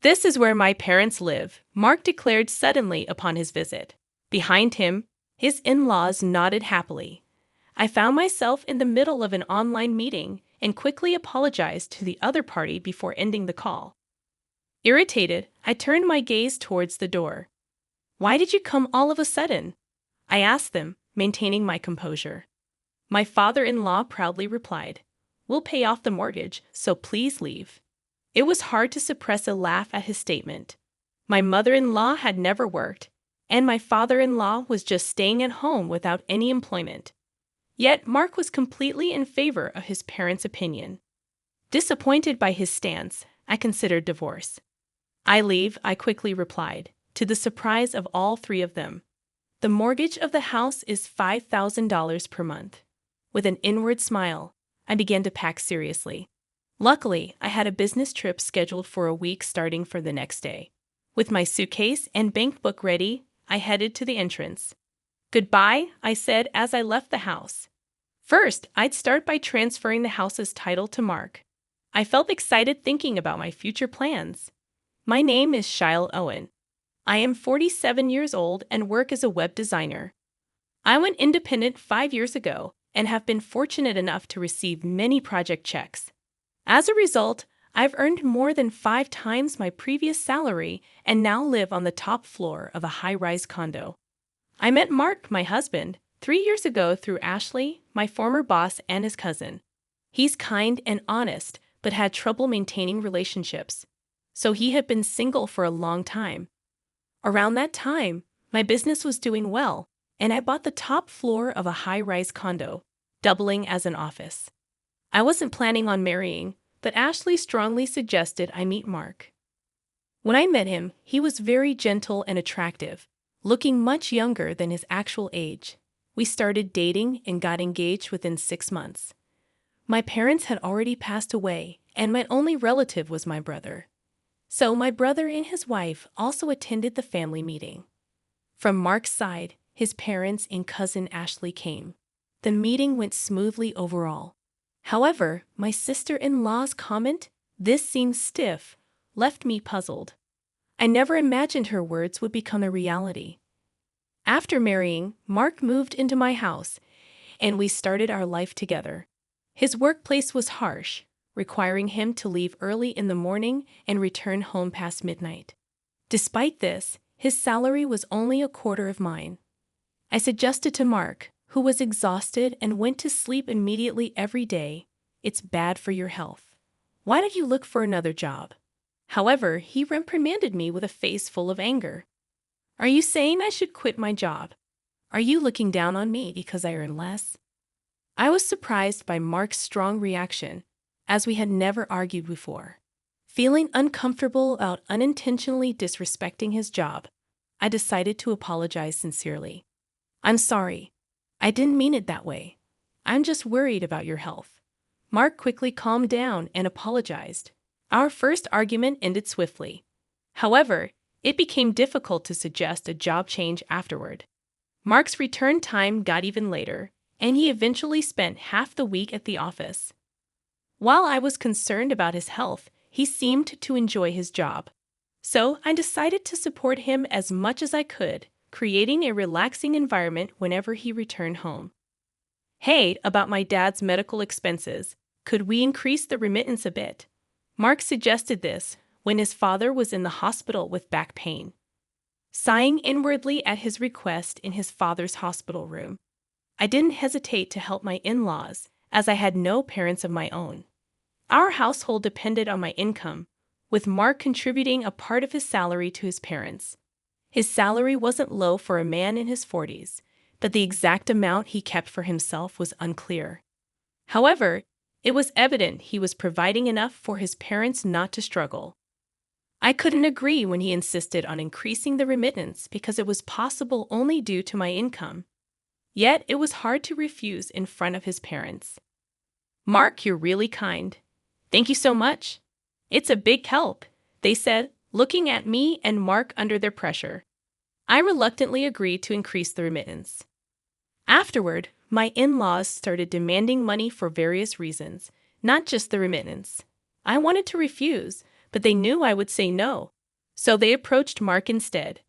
This is where my parents live, Mark declared suddenly upon his visit. Behind him, his in-laws nodded happily. I found myself in the middle of an online meeting and quickly apologized to the other party before ending the call. Irritated, I turned my gaze towards the door. "Why did you come all of a sudden?" I asked them, maintaining my composure. My father-in-law proudly replied, "We'll pay off the mortgage, so please leave." It was hard to suppress a laugh at his statement. My mother-in-law had never worked, and my father-in-law was just staying at home without any employment. Yet Mark was completely in favor of his parents' opinion. Disappointed by his stance, I considered divorce. "I leave," I quickly replied, to the surprise of all three of them. "The mortgage of the house is $5,000 per month." With an inward smile, I began to pack seriously. Luckily, I had a business trip scheduled for a week starting for the next day. With my suitcase and bank book ready, I headed to the entrance. "Goodbye," I said as I left the house. First, I'd start by transferring the house's title to Mark. I felt excited thinking about my future plans. My name is Shyle Owen. I am 47 years old and work as a web designer. I went independent 5 years ago and have been fortunate enough to receive many project checks. As a result, I've earned more than 5 times my previous salary and now live on the top floor of a high-rise condo. I met Mark, my husband, 3 years ago through Ashley, my former boss and his cousin. He's kind and honest, but had trouble maintaining relationships, so he had been single for a long time. Around that time, my business was doing well, and I bought the top floor of a high-rise condo, doubling as an office. I wasn't planning on marrying, but Ashley strongly suggested I meet Mark. When I met him, he was very gentle and attractive, looking much younger than his actual age. We started dating and got engaged within 6 months. My parents had already passed away, and my only relative was my brother. So my brother and his wife also attended the family meeting. From Mark's side, his parents and cousin Ashley came. The meeting went smoothly overall. However, my sister-in-law's comment, "This seems stiff," left me puzzled. I never imagined her words would become a reality. After marrying, Mark moved into my house, and we started our life together. His workplace was harsh, requiring him to leave early in the morning and return home past midnight. Despite this, his salary was only a quarter of mine. I suggested to Mark, who was exhausted and went to sleep immediately every day, "It's bad for your health. Why don't you look for another job?" However, he reprimanded me with a face full of anger. "Are you saying I should quit my job? Are you looking down on me because I earn less?" I was surprised by Mark's strong reaction, as we had never argued before. Feeling uncomfortable about unintentionally disrespecting his job, I decided to apologize sincerely. "I'm sorry. I didn't mean it that way. I'm just worried about your health." Mark quickly calmed down and apologized. Our first argument ended swiftly. However, it became difficult to suggest a job change afterward. Mark's return time got even later, and he eventually spent half the week at the office. While I was concerned about his health, he seemed to enjoy his job. So I decided to support him as much as I could, creating a relaxing environment whenever he returned home. "Hey, about my dad's medical expenses, could we increase the remittance a bit?" Mark suggested this when his father was in the hospital with back pain. Sighing inwardly at his request in his father's hospital room, I didn't hesitate to help my in-laws, as I had no parents of my own. Our household depended on my income, with Mark contributing a part of his salary to his parents. His salary wasn't low for a man in his 40s, but the exact amount he kept for himself was unclear. However, it was evident he was providing enough for his parents not to struggle. I couldn't agree when he insisted on increasing the remittance because it was possible only due to my income. Yet it was hard to refuse in front of his parents. "Mark, you're really kind. Thank you so much. It's a big help," they said, looking at me and Mark under their pressure. I reluctantly agreed to increase the remittance. Afterward, my in-laws started demanding money for various reasons, not just the remittance. I wanted to refuse, but they knew I would say no, So they approached Mark instead.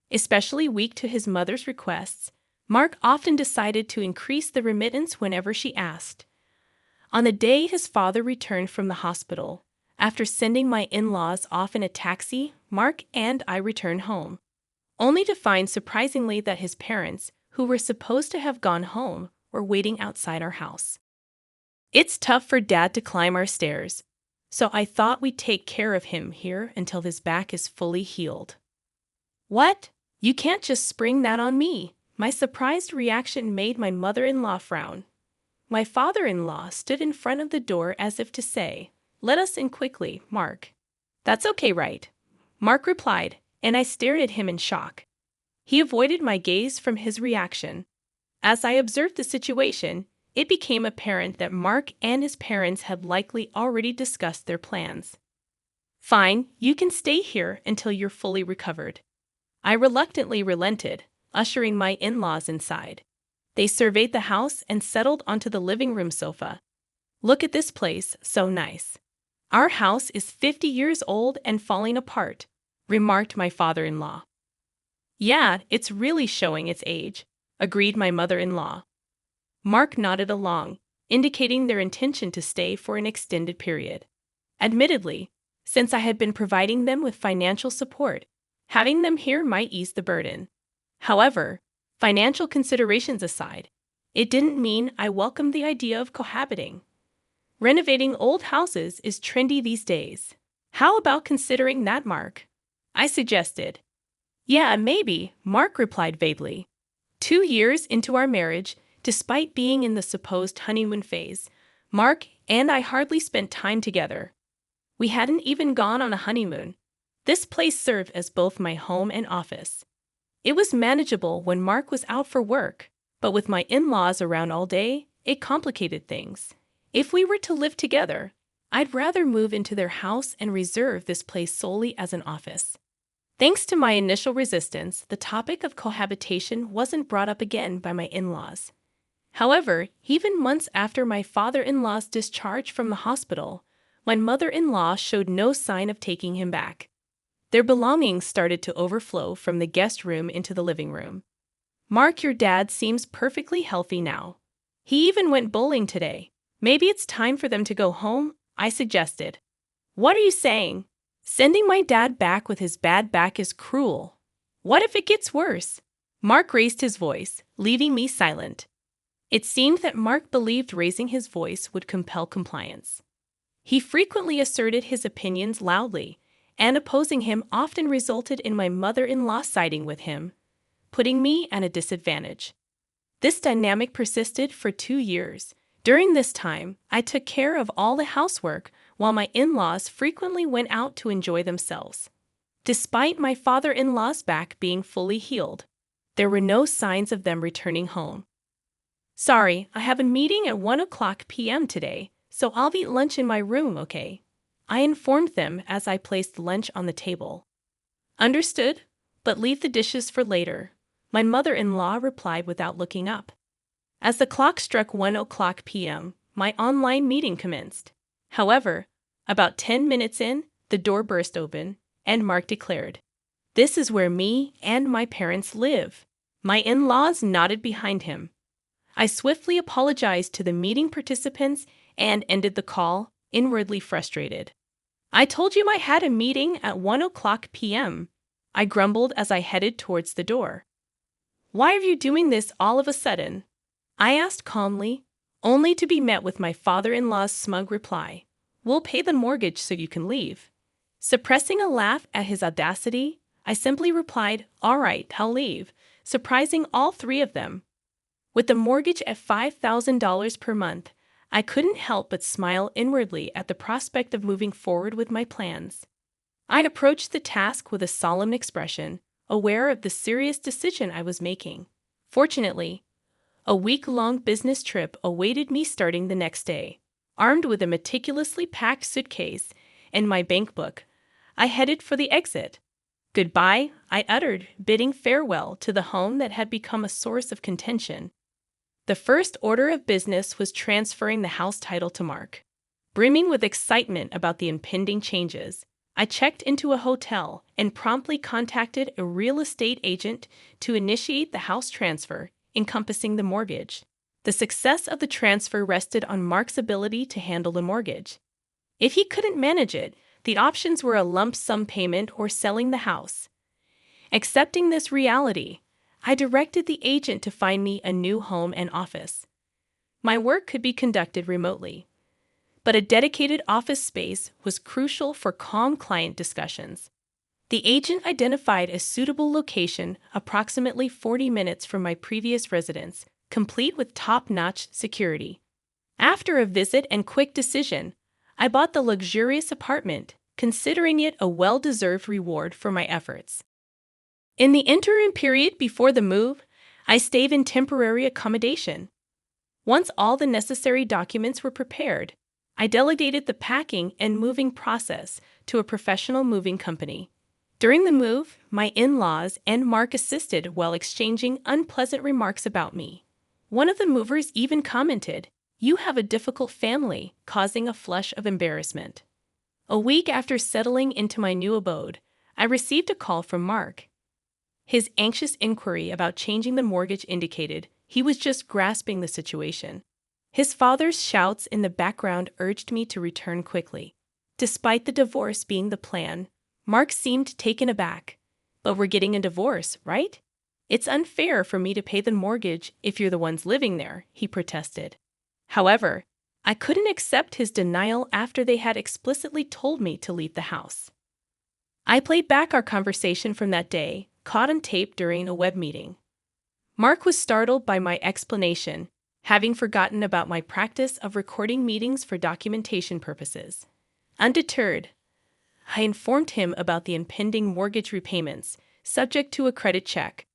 Especially weak to his mother's requests, Mark often decided to increase the remittance whenever she asked. On the day his father returned from the hospital, after sending my in-laws off in a taxi, Mark and I returned home, only to find surprisingly that his parents, who were supposed to have gone home, were waiting outside our house. It's tough for Dad to climb our stairs, so I thought we'd take care of him here until his back is fully healed. What? You can't just spring that on me. My surprised reaction made my mother-in-law frown. My father-in-law stood in front of the door as if to say, "Let us in quickly, Mark." "That's okay, right?" Mark replied, and I stared at him in shock. He avoided my gaze from his reaction. As I observed the situation, it became apparent that Mark and his parents had likely already discussed their plans. "Fine, you can stay here until you're fully recovered." I reluctantly relented, ushering my in-laws inside. They surveyed the house and settled onto the living room sofa. "Look at this place, so nice." "Our house is 50 years old and falling apart," remarked my father-in-law. "Yeah, it's really showing its age," agreed my mother-in-law. Mark nodded along, indicating their intention to stay for an extended period. Admittedly, since I had been providing them with financial support, having them here might ease the burden. However, financial considerations aside, it didn't mean I welcomed the idea of cohabiting. Renovating old houses is trendy these days. "How about considering that, Mark?" I suggested. "Yeah, maybe," Mark replied vaguely. 2 years into our marriage, despite being in the supposed honeymoon phase, Mark and I hardly spent time together. We hadn't even gone on a honeymoon. This place served as both my home and office. It was manageable when Mark was out for work, but with my in-laws around all day, it complicated things. If we were to live together, I'd rather move into their house and reserve this place solely as an office. Thanks to my initial resistance, the topic of cohabitation wasn't brought up again by my in-laws. However, even months after my father-in-law's discharge from the hospital, my mother-in-law showed no sign of taking him back. Their belongings started to overflow from the guest room into the living room. "Mark, your dad seems perfectly healthy now. He even went bowling today. Maybe it's time for them to go home," I suggested. "What are you saying? Sending my dad back with his bad back is cruel. What if it gets worse?" Mark raised his voice, leaving me silent. It seemed that Mark believed raising his voice would compel compliance. He frequently asserted his opinions loudly, and opposing him often resulted in my mother-in-law siding with him, putting me at a disadvantage. This dynamic persisted for 2 years. During this time, I took care of all the housework while my in-laws frequently went out to enjoy themselves. Despite my father-in-law's back being fully healed, there were no signs of them returning home. "Sorry, I have a meeting at 1 p.m. today, so I'll eat lunch in my room, okay?" I informed them as I placed lunch on the table. "Understood, but leave the dishes for later," my mother-in-law replied without looking up. As the clock struck 1 p.m., my online meeting commenced. However, about 10 minutes in, the door burst open, and Mark declared, "This is where me and my parents live." My in-laws nodded behind him. I swiftly apologized to the meeting participants and ended the call, inwardly frustrated. "I told you I had a meeting at 1 p.m., I grumbled as I headed towards the door. "Why are you doing this all of a sudden?" I asked calmly, only to be met with my father-in-law's smug reply, "We'll pay the mortgage so you can leave." Suppressing a laugh at his audacity, I simply replied, "All right, I'll leave," surprising all 3 of them. With the mortgage at $5,000 per month, I couldn't help but smile inwardly at the prospect of moving forward with my plans. I approached the task with a solemn expression, aware of the serious decision I was making. Fortunately, a week-long business trip awaited me starting the next day. Armed with a meticulously packed suitcase and my bank book, I headed for the exit. "Goodbye," I uttered, bidding farewell to the home that had become a source of contention. The first order of business was transferring the house title to Mark. Brimming with excitement about the impending changes, I checked into a hotel and promptly contacted a real estate agent to initiate the house transfer encompassing the mortgage. The success of the transfer rested on Mark's ability to handle the mortgage. If he couldn't manage it, the options were a lump sum payment or selling the house. Accepting this reality, I directed the agent to find me a new home and office. My work could be conducted remotely, but a dedicated office space was crucial for calm client discussions. The agent identified a suitable location approximately 40 minutes from my previous residence, complete with top-notch security. After a visit and quick decision, I bought the luxurious apartment, considering it a well-deserved reward for my efforts. In the interim period before the move, I stayed in temporary accommodation. Once all the necessary documents were prepared, I delegated the packing and moving process to a professional moving company. During the move, my in-laws and Mark assisted while exchanging unpleasant remarks about me. One of the movers even commented, "You have a difficult family," causing a flush of embarrassment. A week after settling into my new abode, I received a call from Mark. His anxious inquiry about changing the mortgage indicated he was just grasping the situation. His father's shouts in the background urged me to return quickly. Despite the divorce being the plan, Mark seemed taken aback. "But we're getting a divorce, right? It's unfair for me to pay the mortgage if you're the ones living there," he protested. However, I couldn't accept his denial after they had explicitly told me to leave the house. I played back our conversation from that day, caught on tape during a web meeting. Mark was startled by my explanation, having forgotten about my practice of recording meetings for documentation purposes. Undeterred, I informed him about the impending mortgage repayments, subject to a credit check.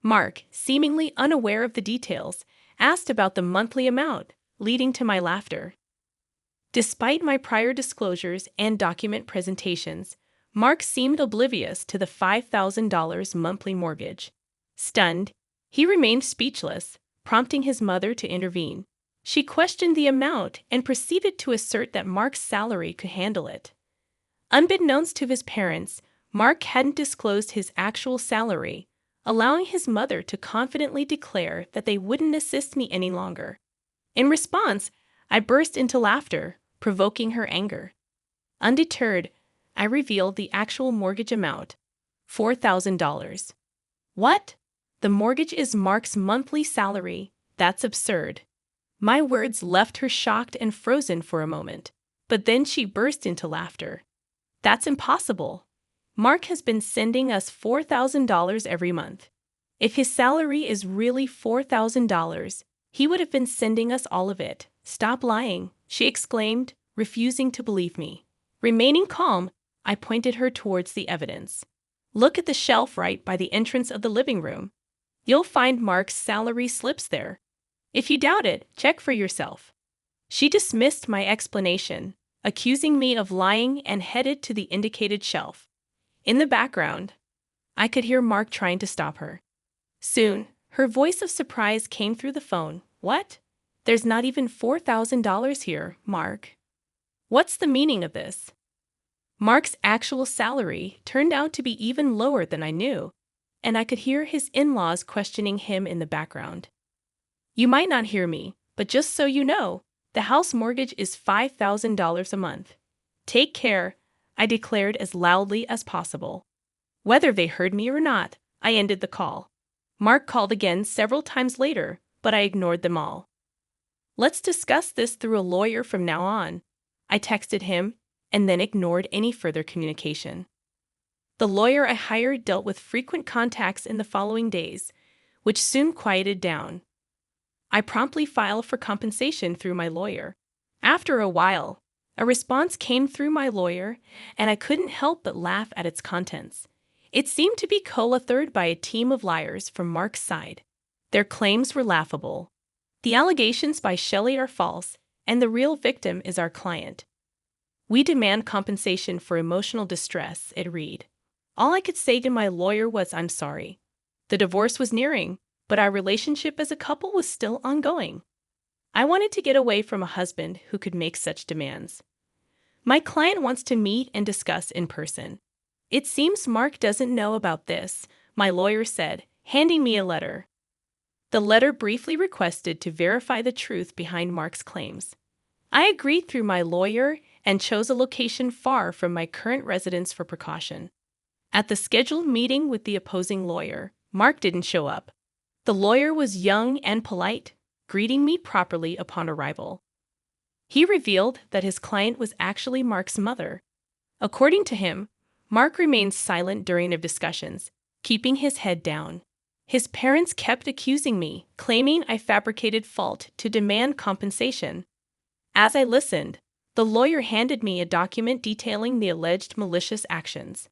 Mark, seemingly unaware of the details, asked about the monthly amount, leading to my laughter. Despite my prior disclosures and document presentations, Mark seemed oblivious to the $5,000 monthly mortgage. Stunned, he remained speechless, prompting his mother to intervene. She questioned the amount and proceeded to assert that Mark's salary could handle it. Unbeknownst to his parents, Mark hadn't disclosed his actual salary, allowing his mother to confidently declare that they wouldn't assist me any longer. In response, I burst into laughter, provoking her anger. Undeterred, I revealed the actual mortgage amount, $4,000. "What? The mortgage is Mark's monthly salary. That's absurd." My words left her shocked and frozen for a moment, but then she burst into laughter. "That's impossible. Mark has been sending us $4,000 every month. If his salary is really $4,000, he would have been sending us all of it. Stop lying," she exclaimed, refusing to believe me. Remaining calm, I pointed her towards the evidence. "Look at the shelf right by the entrance of the living room. You'll find Mark's salary slips there. If you doubt it, check for yourself." She dismissed my explanation, accusing me of lying, and headed to the indicated shelf. In the background, I could hear Mark trying to stop her. Soon, her voice of surprise came through the phone. "What? There's not even $4,000 here, Mark. What's the meaning of this?" Mark's actual salary turned out to be even lower than I knew, and I could hear his in-laws questioning him in the background. "You might not hear me, but just so you know, the house mortgage is $5,000 a month. Take care," I declared as loudly as possible. Whether they heard me or not, I ended the call. Mark called again several times later, but I ignored them all. "Let's discuss this through a lawyer from now on," I texted him, and then ignored any further communication. The lawyer I hired dealt with frequent contacts in the following days, which soon quieted down. I promptly filed for compensation through my lawyer. After a while, a response came through my lawyer, and I couldn't help but laugh at its contents. It seemed to be co-authored by a team of liars from Mark's side. Their claims were laughable. "The allegations by Shelley are false, and the real victim is our client. We demand compensation for emotional distress," it read. All I could say to my lawyer was, "I'm sorry." The divorce was nearing, but our relationship as a couple was still ongoing. I wanted to get away from a husband who could make such demands. My client wants to meet and discuss in person. It seems Mark doesn't know about this, my lawyer said, handing me a letter. The letter briefly requested to verify the truth behind Mark's claims. I agreed through my lawyer and chose a location far from my current residence for precaution. At the scheduled meeting with the opposing lawyer, Mark didn't show up. The lawyer was young and polite, greeting me properly upon arrival. He revealed that his client was actually Mark's mother. According to him, Mark remained silent during their discussions, keeping his head down. His parents kept accusing me, claiming I fabricated fault to demand compensation. As I listened, the lawyer handed me a document detailing the alleged malicious actions.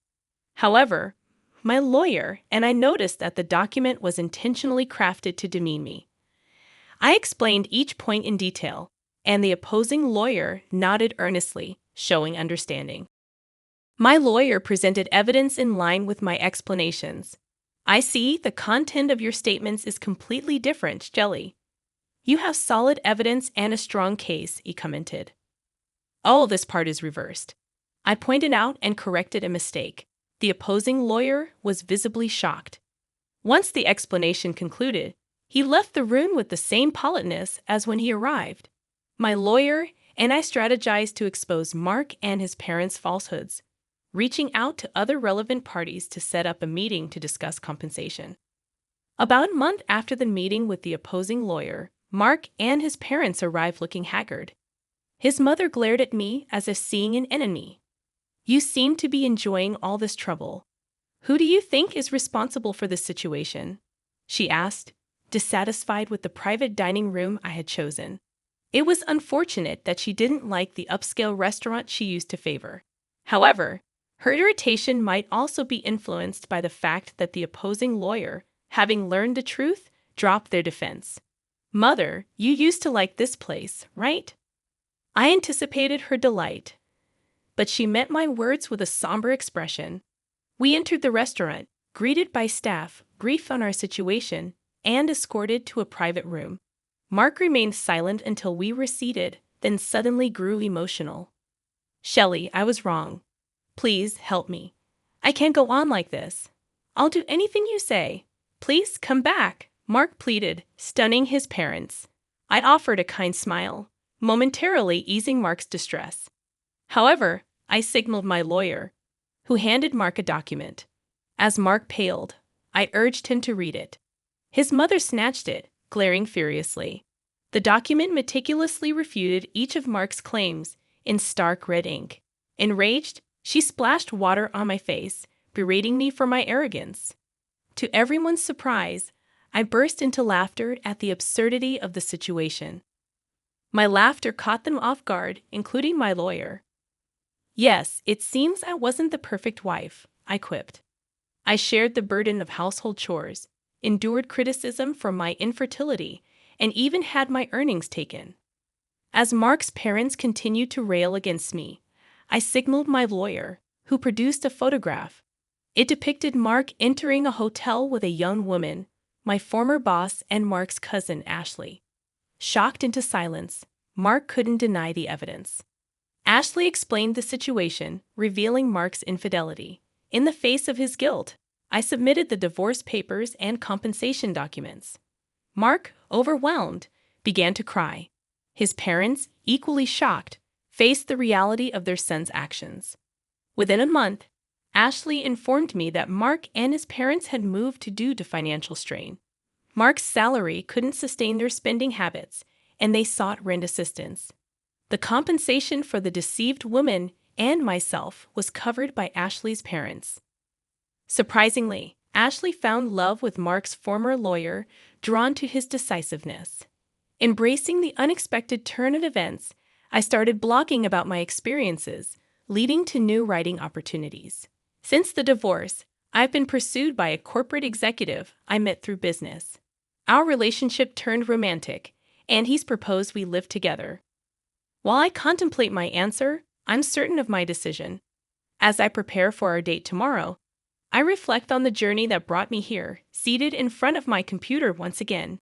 However, my lawyer and I noticed that the document was intentionally crafted to demean me. I explained each point in detail, and the opposing lawyer nodded earnestly, showing understanding. My lawyer presented evidence in line with my explanations. I see the content of your statements is completely different, Jelly. You have solid evidence and a strong case, he commented. Oh, this part is reversed. I pointed out and corrected a mistake. The opposing lawyer was visibly shocked. Once the explanation concluded, he left the room with the same politeness as when he arrived. My lawyer and I strategized to expose Mark and his parents' falsehoods, reaching out to other relevant parties to set up a meeting to discuss compensation. About a month after the meeting with the opposing lawyer, Mark and his parents arrived looking haggard. His mother glared at me as if seeing an enemy. You seem to be enjoying all this trouble. Who do you think is responsible for this situation? She asked, dissatisfied with the private dining room I had chosen. It was unfortunate that she didn't like the upscale restaurant she used to favor. However, her irritation might also be influenced by the fact that the opposing lawyer, having learned the truth, dropped their defense. Mother, you used to like this place, right? I anticipated her delight, but she met my words with a somber expression. We entered the restaurant, greeted by staff, briefed on our situation, and escorted to a private room. Mark remained silent until we were seated, then suddenly grew emotional. Shelley, I was wrong. Please help me. I can't go on like this. I'll do anything you say. Please come back, Mark pleaded, stunning his parents. I offered a kind smile, momentarily easing Mark's distress. However, I signaled my lawyer, who handed Mark a document. As Mark paled, I urged him to read it. His mother snatched it, glaring furiously. The document meticulously refuted each of Mark's claims in stark red ink. Enraged, she splashed water on my face, berating me for my arrogance. To everyone's surprise, I burst into laughter at the absurdity of the situation. My laughter caught them off guard, including my lawyer. Yes, it seems I wasn't the perfect wife, I quipped. I shared the burden of household chores, endured criticism for my infertility, and even had my earnings taken. As Mark's parents continued to rail against me, I signaled my lawyer, who produced a photograph. It depicted Mark entering a hotel with a young woman, my former boss and Mark's cousin Ashley. Shocked into silence, Mark couldn't deny the evidence. Ashley explained the situation, revealing Mark's infidelity. In the face of his guilt, I submitted the divorce papers and compensation documents. Mark, overwhelmed, began to cry. His parents, equally shocked, faced the reality of their son's actions. Within a month, Ashley informed me that Mark and his parents had moved due to financial strain. Mark's salary couldn't sustain their spending habits, and they sought rent assistance. The compensation for the deceived woman and myself was covered by Ashley's parents. Surprisingly, Ashley found love with Mark's former lawyer, drawn to his decisiveness. Embracing the unexpected turn of events, I started blogging about my experiences, leading to new writing opportunities. Since the divorce, I've been pursued by a corporate executive I met through business. Our relationship turned romantic, and he's proposed we live together. While I contemplate my answer, I'm certain of my decision. As I prepare for our date tomorrow, I reflect on the journey that brought me here, seated in front of my computer once again.